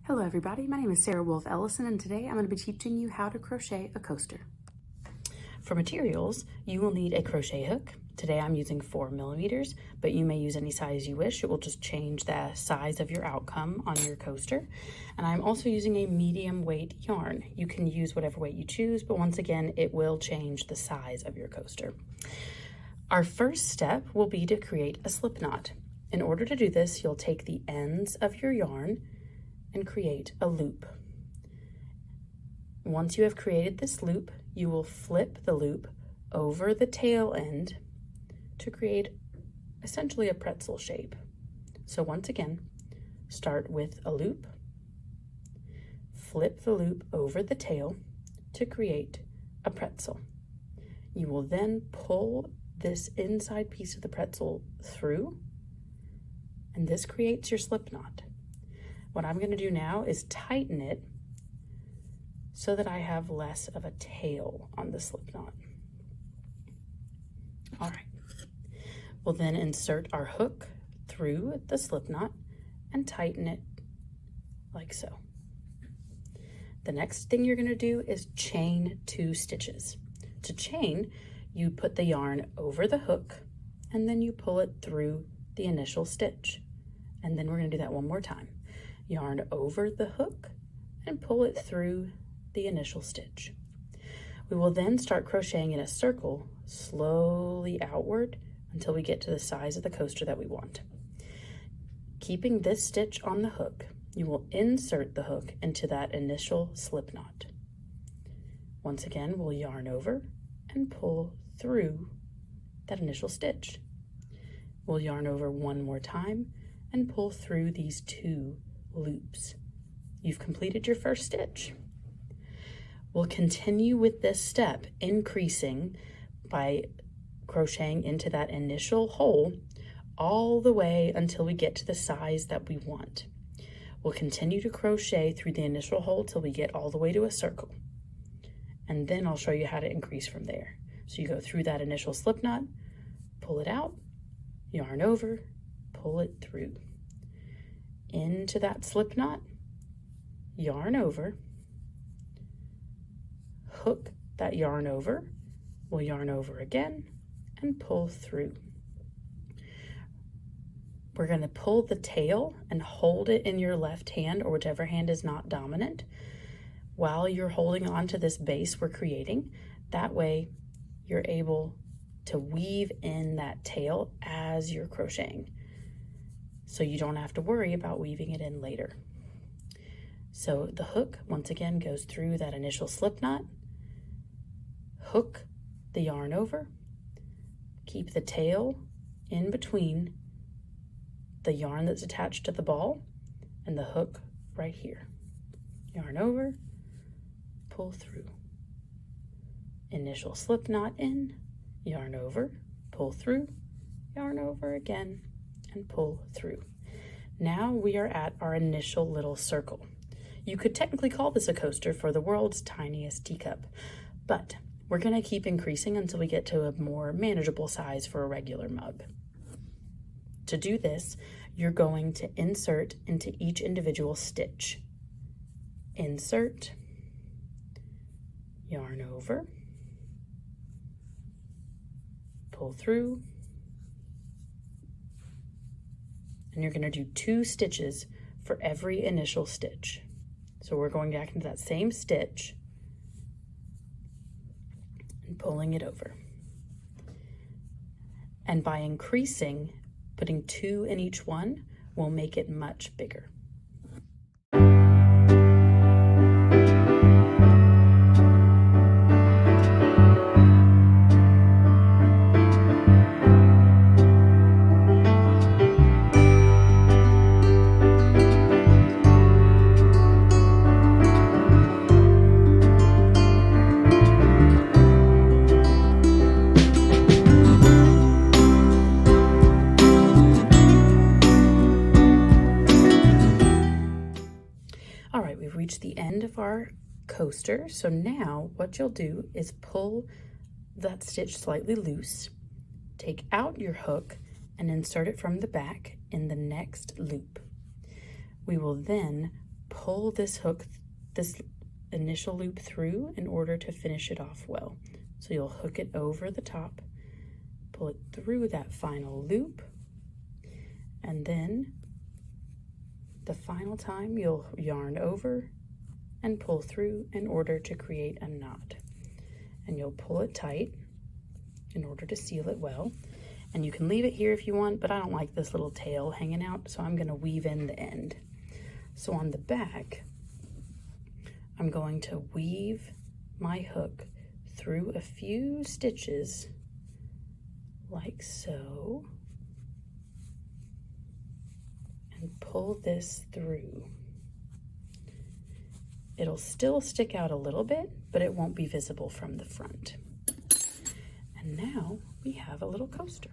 Hello everybody, my name is Sarah Wolfe Ellison and today I'm going to be teaching you how to crochet a coaster. For materials, you will need a crochet hook. Today I'm using 4 millimeters, but you may use any size you wish. It will just change the size of your outcome on your coaster. And I'm also using a medium weight yarn. You can use whatever weight you choose, but once again, it will change the size of your coaster. Our first step will be to create a slip knot. In order to do this, you'll take the ends of your yarn and create a loop. Once you have created this loop, you will flip the loop over the tail end to create essentially a pretzel shape. So once again, start with a loop, flip the loop over the tail to create a pretzel. You will then pull this inside piece of the pretzel through, and this creates your slip knot. What I'm going to do now is tighten it so that I have less of a tail on the slip knot. All right. We'll then insert our hook through the slip knot and tighten it like so. The next thing you're going to do is chain 2 stitches. To chain, you put the yarn over the hook and then you pull it through the initial stitch. And then we're going to do that one more time. Yarn over the hook and pull it through the initial stitch. We will then start crocheting in a circle slowly outward until we get to the size of the coaster that we want. Keeping this stitch on the hook, you will insert the hook into that initial slip knot. Once again, we'll yarn over and pull through that initial stitch. We'll yarn over one more time and pull through these 2 loops. You've completed your first stitch. We'll continue with this step, increasing by crocheting into that initial hole all the way until we get to the size that we want. We'll continue to crochet through the initial hole till we get all the way to a circle. And then I'll show you how to increase from there. So you go through that initial slip knot, pull it out, yarn over, pull it through. Into that slip knot, yarn over, hook that yarn over, we'll yarn over again and pull through. We're going to pull the tail and hold it in your left hand or whichever hand is not dominant while you're holding on to this base we're creating. That way you're able to weave in that tail as you're crocheting, so you don't have to worry about weaving it in later. So the hook, once again, goes through that initial slip knot, hook the yarn over, keep the tail in between the yarn that's attached to the ball and the hook right here. Yarn over, pull through. Initial slip knot in, yarn over, pull through, yarn over again, and pull through. Now we are at our initial little circle. You could technically call this a coaster for the world's tiniest teacup, but we're going to keep increasing until we get to a more manageable size for a regular mug. To do this, you're going to insert into each individual stitch. Insert, yarn over, pull through, and you're going to do 2 stitches for every initial stitch. So we're going back into that same stitch and pulling it over. And by increasing, putting 2 in each one will make it much bigger. We've reached the end of our coaster. So now what you'll do is pull that stitch slightly loose, take out your hook and insert it from the back in the next loop. We will then pull this hook, this initial loop through in order to finish it off well. So you'll hook it over the top, pull it through that final loop, and then the final time you'll yarn over and pull through in order to create a knot. And you'll pull it tight in order to seal it well. And you can leave it here if you want, but I don't like this little tail hanging out, so I'm gonna weave in the end. So on the back, I'm going to weave my hook through a few stitches like so, and pull this through. It'll still stick out a little bit, but it won't be visible from the front. And now we have a little coaster.